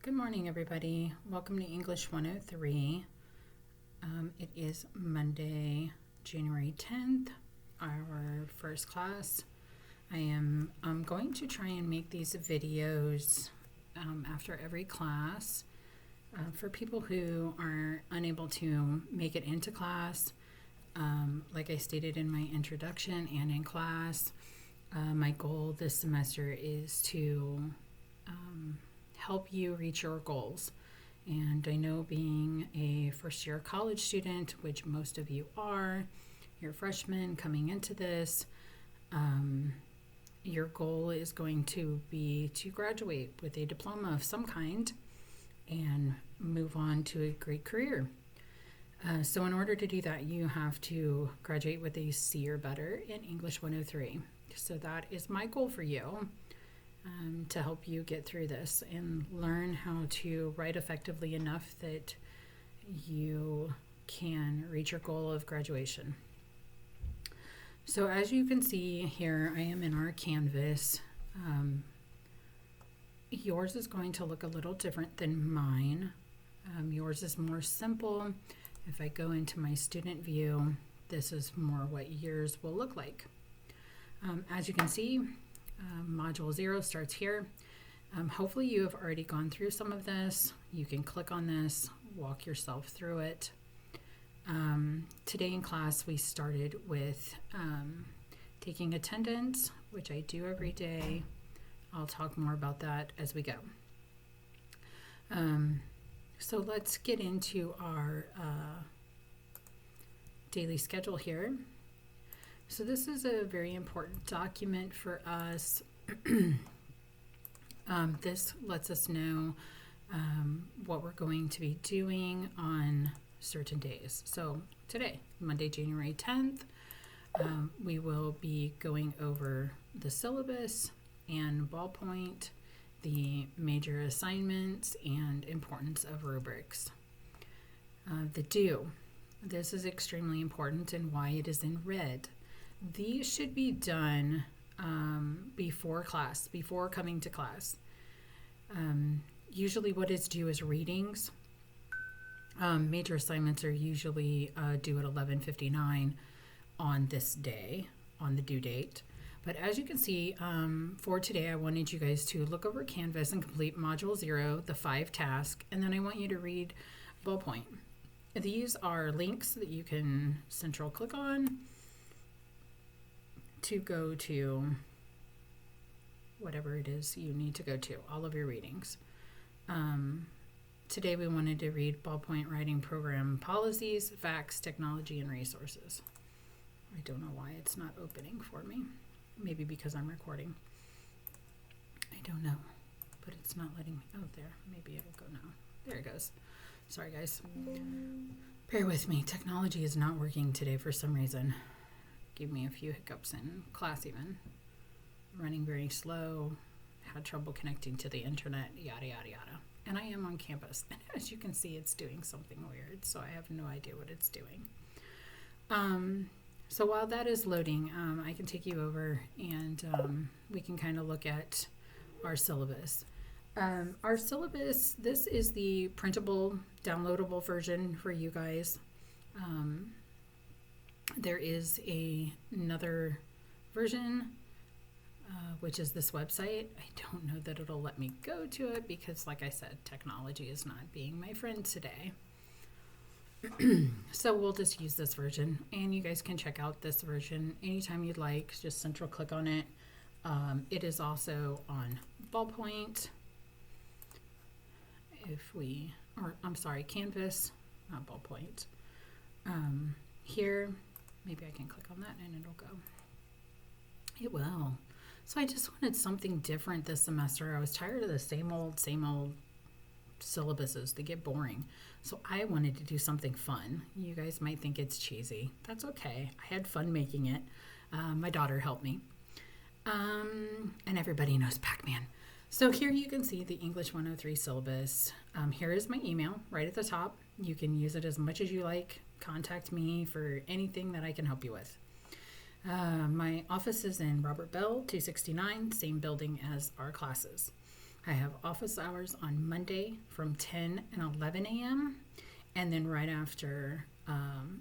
Good morning, everybody. Welcome to English 103. It is Monday, January 10th, our first class. I am going to try and make these videos after every class for people who are unable to make it into class. Like I stated in my introduction and in class, my goal this semester is to help you reach your goals. And I know being a first-year college student, which most of you are, you're freshmen coming into this, your goal is going to be to graduate with a diploma of some kind and move on to a great career. So in order to do that, you have to graduate with a C or better in English 103. So that is my goal for you. To help you get through this and learn how to write effectively enough that you can reach your goal of graduation. So as you can see here, I am in our Canvas. Yours is going to look a little different than mine. Yours is more simple. If I go into my student view, this is more what yours will look like. As you can see, Module 0 starts here. Hopefully you have already gone through some of this. You can click on this, walk yourself through it. Today in class we started with taking attendance, which I do every day. I'll talk more about that as we go. So let's get into our daily schedule here. So this is a very important document for us. This lets us know what we're going to be doing on certain days. So today, Monday, January 10th, we will be going over the syllabus and ballpoint, the major assignments, and importance of rubrics. The do. This is extremely important and why it is in red. These should be done before class, before coming to class. Usually what is due is readings. Major assignments are usually due at 11:59 on this day, on the due date. But as you can see, for today, I wanted you guys to look over Canvas and complete Module 0, the 5 tasks, and then I want you to read ballpoint. These are links that you can central click on to go to whatever it is you need to go to, all of your readings. Today we wanted to read ballpoint writing program policies, facts, technology, and resources. I don't know why it's not opening for me. Maybe because I'm recording. I don't know, but it's not letting me. Oh, there. Maybe it'll go now. There it goes. Sorry, guys. Bear with me. Technology is not working today for some reason. Gave me a few hiccups in class even. Running very slow, had trouble connecting to the internet, yada, yada, yada. And I am on campus. And as you can see, it's doing something weird, so I have no idea what it's doing. So while that is loading, I can take you over and we can kind of look at our syllabus. Our syllabus, this is the printable, downloadable version for you guys. There is another version, which is this website. I don't know that it'll let me go to it because, like I said, technology is not being my friend today. So we'll just use this version, and you guys can check out this version anytime you'd like. Just central click on it. It is also on ballpoint. Canvas, not ballpoint. Here, maybe I can click on that and it'll go. It will. So I just wanted something different this semester. I was tired of the same old syllabuses. They get boring. So I wanted to do something fun. You guys might think it's cheesy. That's okay. I had fun making it. My daughter helped me. And everybody knows Pac-Man. So here you can see the English 103 syllabus. Here is my email right at the top. You can use it as much as you like. Contact me for anything that I can help you with. My office is in Robert Bell, 269, same building as our classes. I have office hours on Monday from 10 and 11 a.m. and then right after,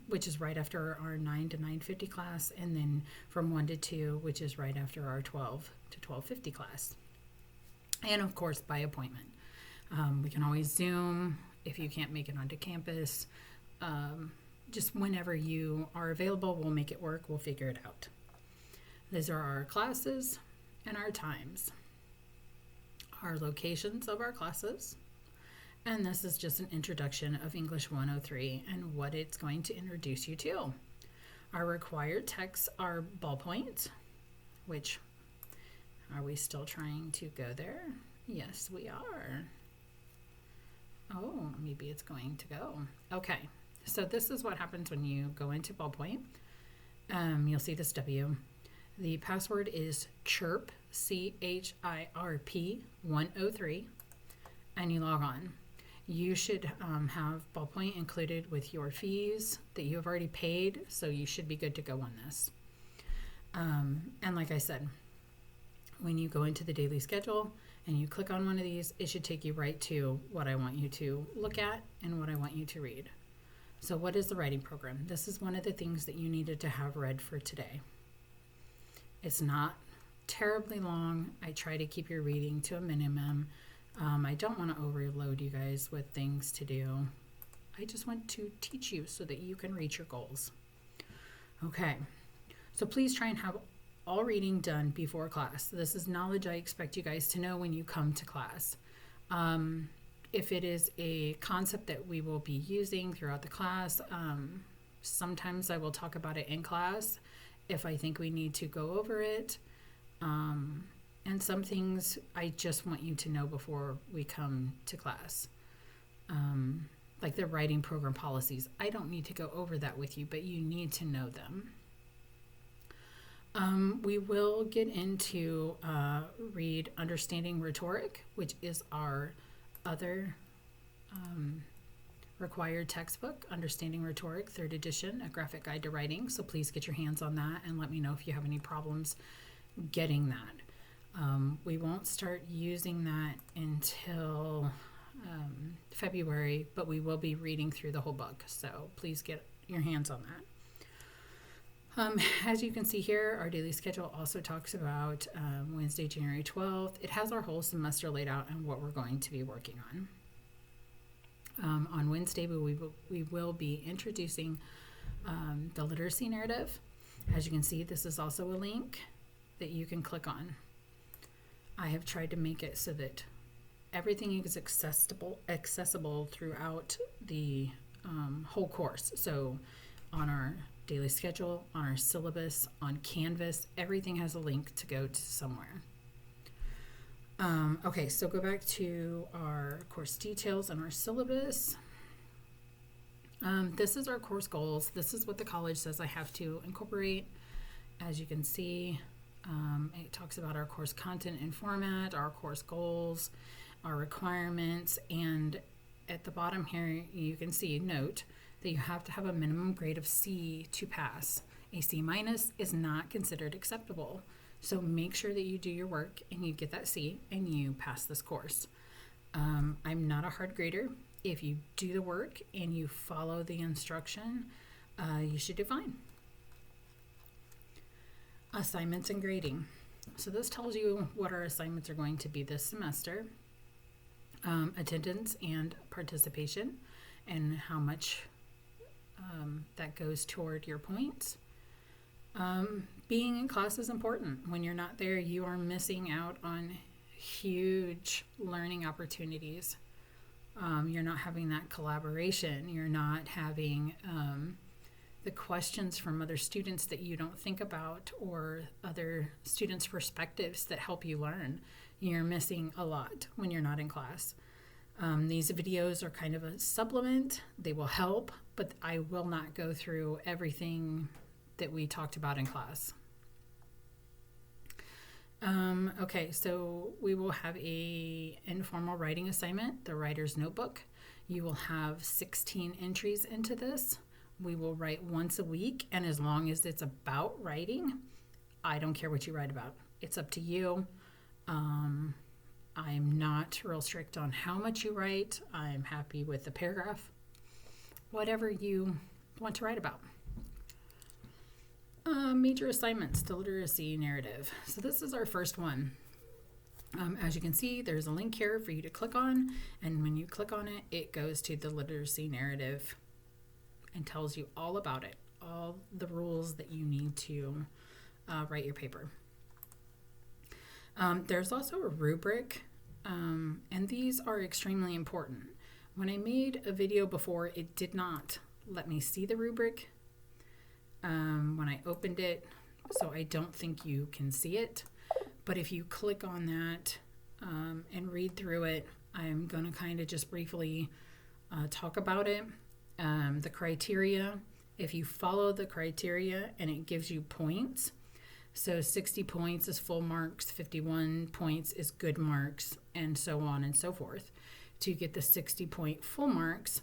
which is right after our 9 to 9:50 class, and then from 1 to 2, which is right after our 12 to 12:50 class. And of course, by appointment. We can always Zoom if you can't make it onto campus. Just whenever you are available, we'll make it work. We'll figure it out. These are our classes and our times, our locations of our classes, and this is just an introduction of English 103 and what it's going to introduce you to. Our required texts are ballpoint, which, are we still trying to go there? Yes, we are. Oh, maybe it's going to go. Okay, so this is what happens when you go into ballpoint. You'll see this W. The password is CHIRP, CHIRP 103, and you log on. You should have ballpoint included with your fees that you have already paid, so you should be good to go on this. And like I said, when you go into the daily schedule and you click on one of these, it should take you right to what I want you to look at and what I want you to read. So what is the writing program? This is one of the things that you needed to have read for today. It's not terribly long. I try to keep your reading to a minimum. I don't want to overload you guys with things to do. I just want to teach you so that you can reach your goals. Okay, so please try and have all reading done before class. This is knowledge I expect you guys to know when you come to class. If it is a concept that we will be using throughout the class, sometimes I will talk about it in class if I think we need to go over it. And some things I just want you to know before we come to class. Like the writing program policies. I don't need to go over that with you, but you need to know them. We will get into read Understanding Rhetoric, which is our other required textbook, Understanding Rhetoric, 3rd edition, a graphic guide to writing. So please get your hands on that and let me know if you have any problems getting that. We won't start using that until February, but we will be reading through the whole book. So please get your hands on that. As you can see here, our daily schedule also talks about Wednesday, January 12th. It has our whole semester laid out and what we're going to be working on. On Wednesday, we will be introducing the literacy narrative. As you can see, this is also a link that you can click on. I have tried to make it so that everything is accessible throughout the whole course. So on our daily schedule, on our syllabus, on Canvas, everything has a link to go to somewhere. Okay, so go back to our course details and our syllabus. This is our course goals. This is what the college says I have to incorporate. As you can see, it talks about our course content and format, our course goals, our requirements, and at the bottom here you can see, note that you have to have a minimum grade of C to pass. A C- is not considered acceptable. So make sure that you do your work and you get that C and you pass this course. I'm not a hard grader. If you do the work and you follow the instruction, you should do fine. Assignments and grading. So this tells you what our assignments are going to be this semester. Attendance and participation and how much that goes toward your points. Being in class is important. When you're not there, you are missing out on huge learning opportunities. You're not having that collaboration. You're not having the questions from other students that you don't think about or other students' perspectives that help you learn. You're missing a lot when you're not in class. These videos are kind of a supplement. They will help, but I will not go through everything that we talked about in class. Okay, so we will have a informal writing assignment, the writer's notebook. You will have 16 entries into this. We will write once a week, and as long as it's about writing, I don't care what you write about. It's up to you. I'm not real strict on how much you write. I'm happy with the paragraph, whatever you want to write about. Major assignments, the literacy narrative. So this is our first one. As you can see, there's a link here for you to click on, and when you click on it, it goes to the literacy narrative and tells you all about it, all the rules that you need to write your paper. There's also a rubric, and these are extremely important. When I made a video before, it did not let me see the rubric when I opened it, so I don't think you can see it. But if you click on that and read through it, I'm going to kind of just briefly talk about it. The criteria, if you follow the criteria and it gives you points, so 60 points is full marks, 51 points is good marks, and so on and so forth. To get the 60-point full marks,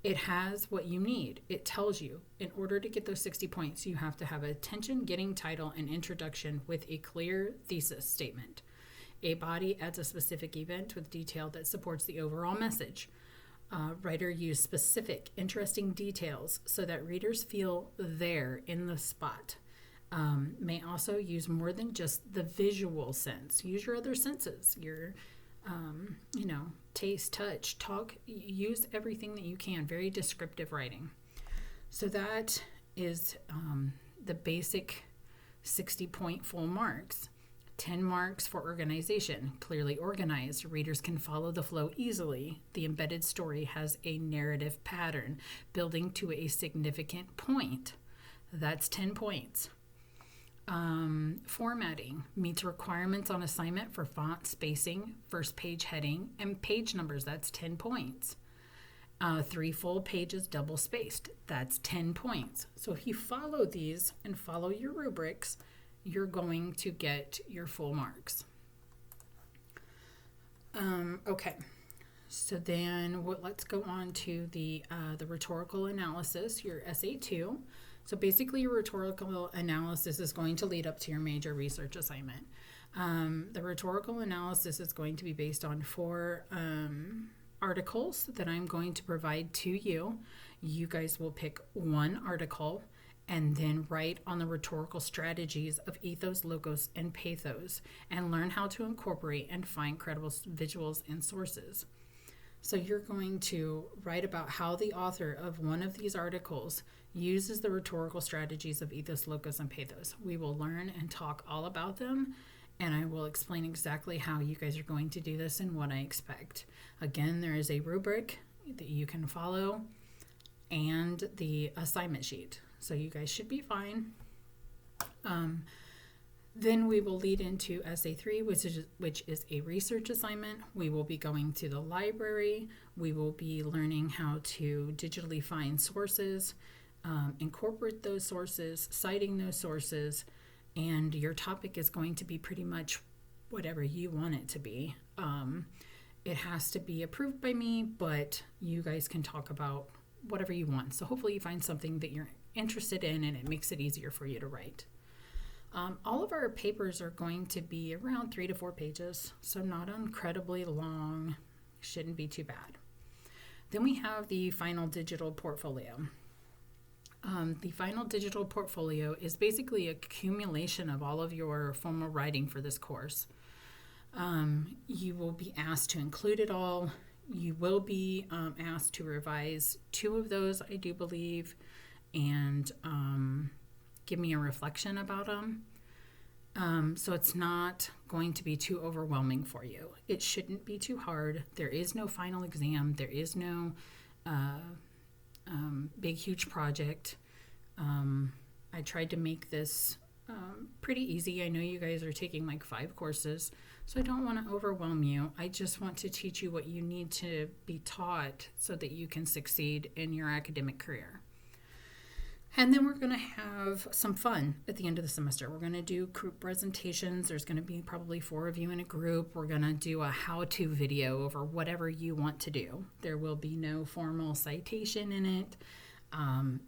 it has what you need. It tells you in order to get those 60 points, you have to have attention-getting title and introduction with a clear thesis statement. A body adds a specific event with detail that supports the overall message. Writer use specific, interesting details so that readers feel there in the spot. May also use more than just the visual sense. Use your other senses, your taste, touch, talk, use everything that you can. Very descriptive writing. So that is the basic 60-point full marks. 10 marks for organization. Clearly organized. Readers can follow the flow easily. The embedded story has a narrative pattern building to a significant point. That's 10 points. Formatting meets requirements on assignment for font spacing, first page heading, and page numbers. That's 10 points. 3 full pages double spaced. That's 10 points. So if you follow these and follow your rubrics, you're going to get your full marks. Okay. So then let's go on to the rhetorical analysis, your SA2. So basically your rhetorical analysis is going to lead up to your major research assignment. The rhetorical analysis is going to be based on 4 articles that I'm going to provide to you. You guys will pick one article and then write on the rhetorical strategies of ethos, logos, and pathos, and learn how to incorporate and find credible visuals and sources. So you're going to write about how the author of one of these articles uses the rhetorical strategies of ethos, logos, and pathos. We will learn and talk all about them, and I will explain exactly how you guys are going to do this and what I expect. Again, there is a rubric that you can follow and the assignment sheet. So you guys should be fine. Then we will lead into SA3, which is a research assignment. We will be going to the library. We will be learning how to digitally find sources, incorporate those sources, citing those sources, and your topic is going to be pretty much whatever you want it to be. It has to be approved by me, but you guys can talk about whatever you want. So hopefully you find something that you're interested in and it makes it easier for you to write. All of our papers are going to be around 3 to 4 pages, so not incredibly long, shouldn't be too bad. Then we have the final digital portfolio. The final digital portfolio is basically a accumulation of all of your formal writing for this course. You will be asked to include it all. You will be asked to revise 2 of those, I do believe, and give me a reflection about them. So it's not going to be too overwhelming for you. It shouldn't be too hard. There is no final exam. There is no big, huge project. I tried to make this pretty easy. I know you guys are taking like 5 courses, so I don't want to overwhelm you. I just want to teach you what you need to be taught so that you can succeed in your academic career. And then we're going to have some fun at the end of the semester. We're going to do group presentations. There's going to be probably 4 of you in a group. We're going to do a how-to video over whatever you want to do. There will be no formal citation in it.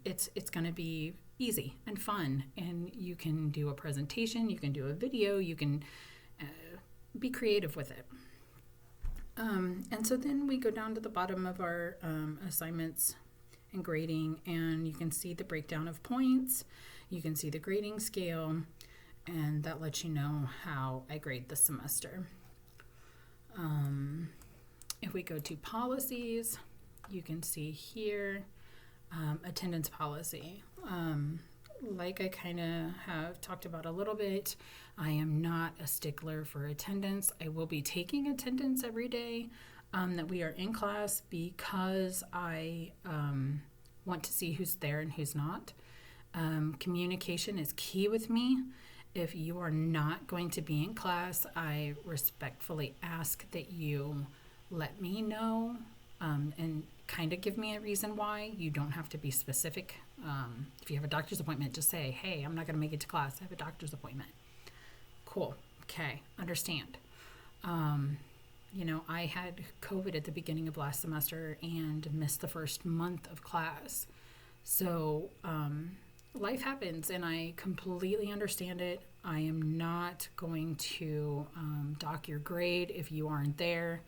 It's going to be easy and fun, and you can do a presentation, you can do a video, you can be creative with it. And so then we go down to the bottom of our assignments and grading, and you can see the breakdown of points. You can see the grading scale, and that lets you know how I grade the semester. If we go to policies, you can see here attendance policy. Like I kind of have talked about a little bit, I am not a stickler for attendance. I will be taking attendance every day that we are in class because I want to see who's there and who's not. Communication is key with me. If you are not going to be in class, I respectfully ask that you let me know and kind of give me a reason why. You don't have to be specific. If you have a doctor's appointment, just say, hey, I'm not going to make it to class. I have a doctor's appointment. Cool. Okay. Understand. I had COVID at the beginning of last semester and missed the first month of class. So life happens, and I completely understand it. I am not going to dock your grade if you aren't there.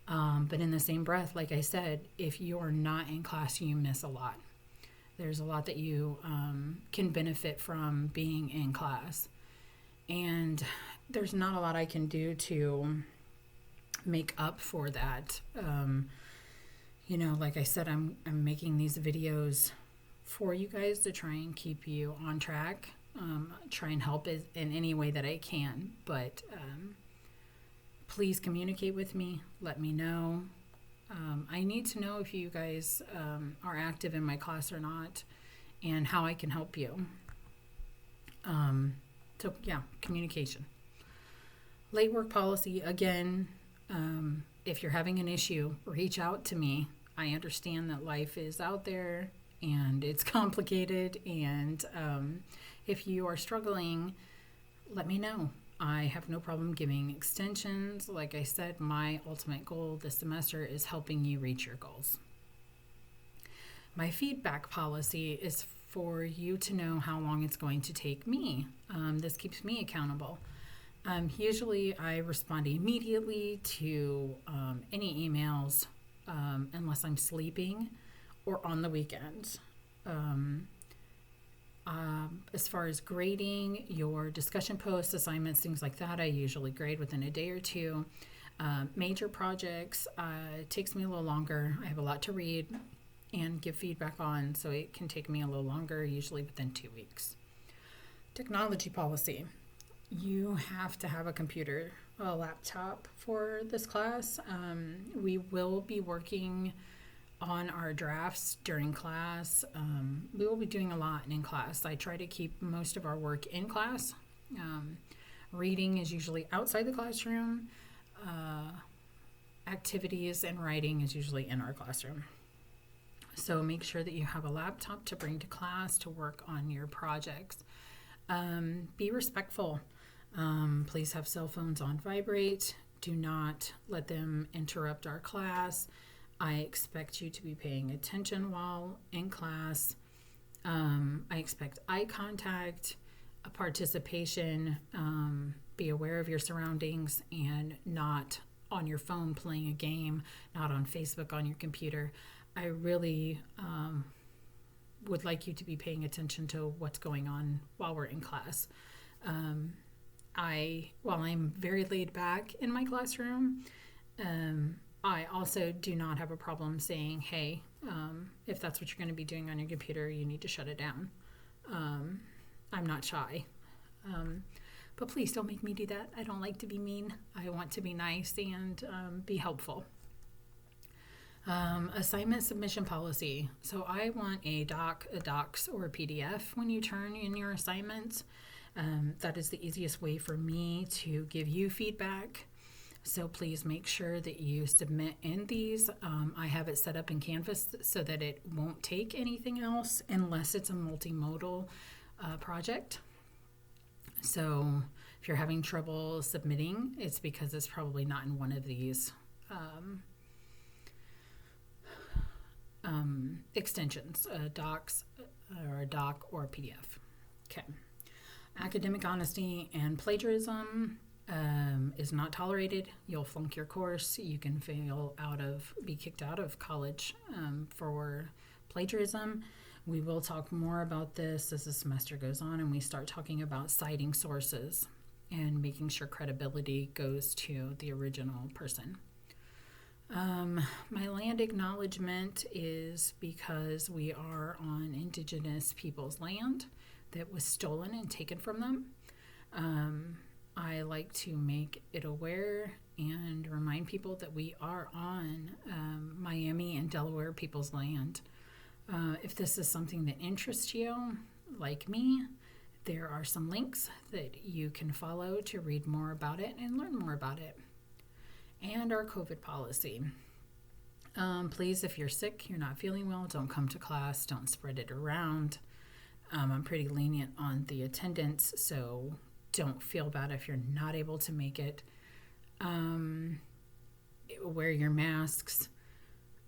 But in the same breath, like I said, if you're not in class, you miss a lot. There's a lot that you can benefit from being in class. And there's not a lot I can do to make up for that. Like I said, I'm making these videos for you guys to try and keep you on track, try and help in any way that I can. But please communicate with me. Let me know. I need to know if you guys are active in my class or not and how I can help you. Communication. Late work policy, again, if you're having an issue, reach out to me. I understand that life is out there and it's complicated, and if you are struggling, let me know. I have no problem giving extensions. Like I said, my ultimate goal this semester is helping you reach your goals. My feedback policy is for you to know how long it's going to take me. This keeps me accountable. Usually I respond immediately to any emails unless I'm sleeping or on the weekends. As far as grading your discussion posts, assignments, things like that, I usually grade within a day or two. Major projects, it takes me a little longer. I have a lot to read and give feedback on, so it can take me a little longer, usually within 2 weeks. Technology policy. You have to have a computer, a laptop for this class. We will be working on our drafts during class. We will be doing a lot in class. I try to keep most of our work in class. Reading is usually outside the classroom. Activities and writing is usually in our classroom. So make sure that you have a laptop to bring to class to work on your projects. Be respectful. Please have cell phones on vibrate. Do not let them interrupt our class. I expect you to be paying attention while in class. I expect eye contact, participation, be aware of your surroundings, and not on your phone playing a game, not on Facebook on your computer. I really would like you to be paying attention to what's going on while we're in class. While I'm very laid back in my classroom, I also do not have a problem saying, hey, if that's what you're going to be doing on your computer, you need to shut it down. I'm not shy. But please don't make me do that. I don't like to be mean. I want to be nice and be helpful. Assignment submission policy. So I want a doc, a docs, or a PDF when you turn in your assignments. That is the easiest way for me to give you feedback. So please make sure that you submit in these. I have it set up in Canvas so that it won't take anything else unless it's a multimodal project. So if you're having trouble submitting, it's because it's probably not in one of these extensions, docs, or a doc, or a PDF. Okay. Academic honesty and plagiarism. is not tolerated. You'll flunk your course. You can be kicked out of college for plagiarism. We will talk more about this as the semester goes on and we start talking about citing sources and making sure credibility goes to the original person. My land acknowledgement is because we are on Indigenous people's land that was stolen and taken from them. I like to make it aware and remind people that we are on Miami and Delaware people's land. If this is something that interests you, like me, there are some links that you can follow to read more about it and learn more about it. And our COVID policy. Please, if you're sick, you're not feeling well, don't come to class, don't spread it around. I'm pretty lenient on the attendance, so don't feel bad if you're not able to make it. Wear your masks.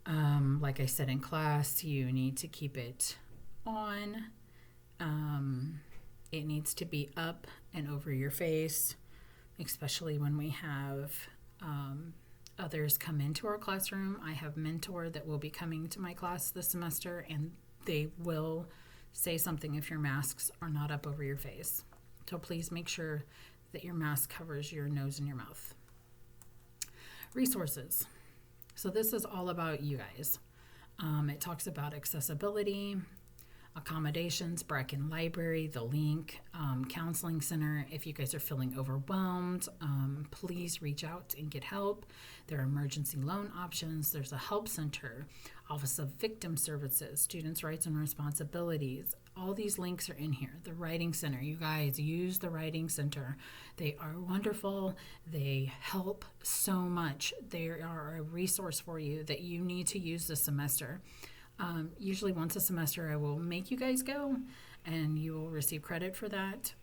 Like I said in class, you need to keep it on. It needs to be up and over your face, especially when we have others come into our classroom. I have a mentor that will be coming to my class this semester, and they will say something if your masks are not up over your face. So please make sure that your mask covers your nose and your mouth. Resources. So this is all about you guys. It talks about accessibility, accommodations, Bracken Library, the link, counseling center. If you guys are feeling overwhelmed, please reach out and get help. There are emergency loan options. There's a help center, Office of Victim Services, Students' Rights and Responsibilities. All these links are in here. The Writing Center. You guys use the Writing Center. They are wonderful. They help so much. They are a resource for you that you need to use this semester. Usually once a semester I will make you guys go and you will receive credit for that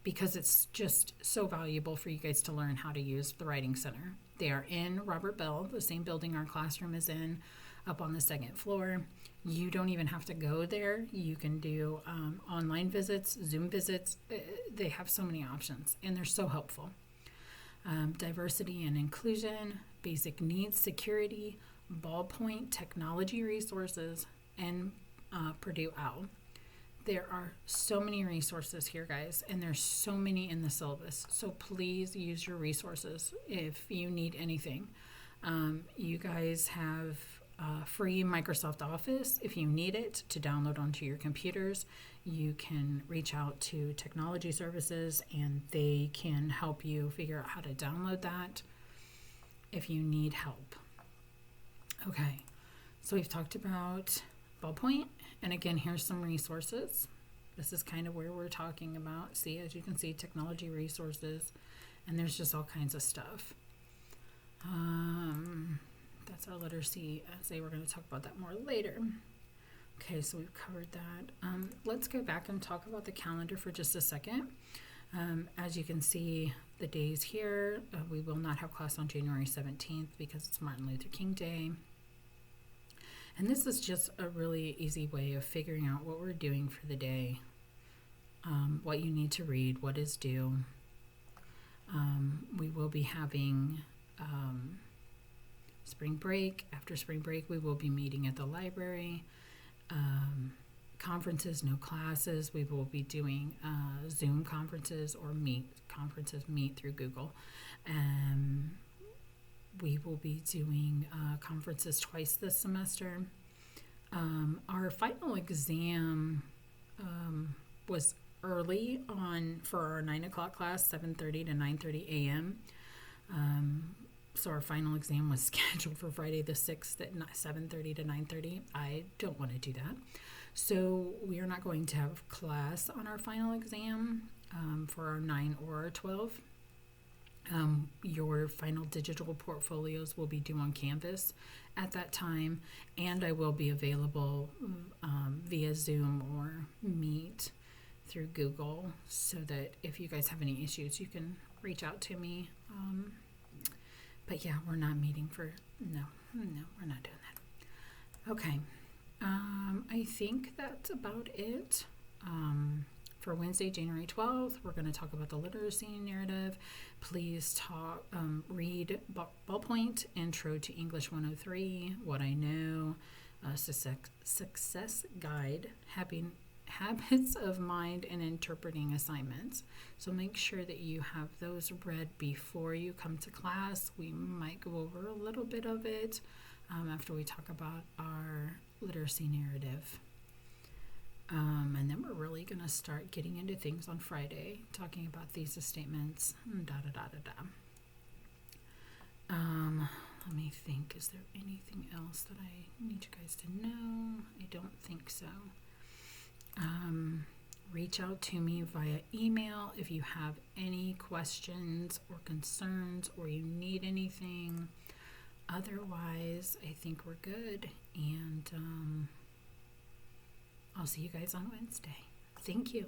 because it's just so valuable for you guys to learn how to use the Writing Center. They are in Robert Bell, the same building our classroom is in, up on the second floor. You don't even have to go there. You can do online visits, Zoom visits. They have so many options and they're so helpful. Diversity and inclusion, basic needs, security, ballpoint, technology resources, and Purdue OWL. There are so many resources here, guys, and there's so many in the syllabus. So please use your resources if you need anything. You guys have free Microsoft Office if you need it to download onto your computers. You can reach out to technology services and they can help you figure out how to download that if you need help. Okay, so we've talked about ballpoint, and again, here's some resources. This is kind of where we're talking about. See, as you can see, technology resources, and there's just all kinds of stuff. That's our letter C essay. We're going to talk about that more later. Okay, so we've covered that. Let's go back and talk about the calendar for just a second. As you can see, the days here, we will not have class on January 17th because it's Martin Luther King Day. And this is just a really easy way of figuring out what we're doing for the day, what you need to read, what is due. We will be having spring break. After spring break, we will be meeting at the library. Conferences, no classes. We will be doing Zoom conferences or meet through Google. We will be doing conferences twice this semester. Our final exam was early on for our 9 o'clock class, 7:30 to 9:30 a.m. So our final exam was scheduled for Friday the 6th at 7:30 to 9:30. I don't want to do that. So we are not going to have class on our final exam for our 9 or our 12. Your final digital portfolios will be due on Canvas at that time, and I will be available via Zoom or Meet through Google so that if you guys have any issues, you can reach out to me. But yeah, we're not meeting for, no, we're not doing that. Okay, I think that's about it for For Wednesday, January 12th, we're going to talk about the literacy narrative. Please read Ballpoint, Intro to English 103, What I Know, Success Guide, Habits of Mind, and Interpreting Assignments. So make sure that you have those read before you come to class. We might go over a little bit of it after we talk about our literacy narrative. And then we're really going to start getting into things on Friday, talking about thesis statements, Let me think. Is there anything else that I need you guys to know? I don't think so. Reach out to me via email if you have any questions or concerns or you need anything. Otherwise, I think we're good. And I'll see you guys on Wednesday. Thank you.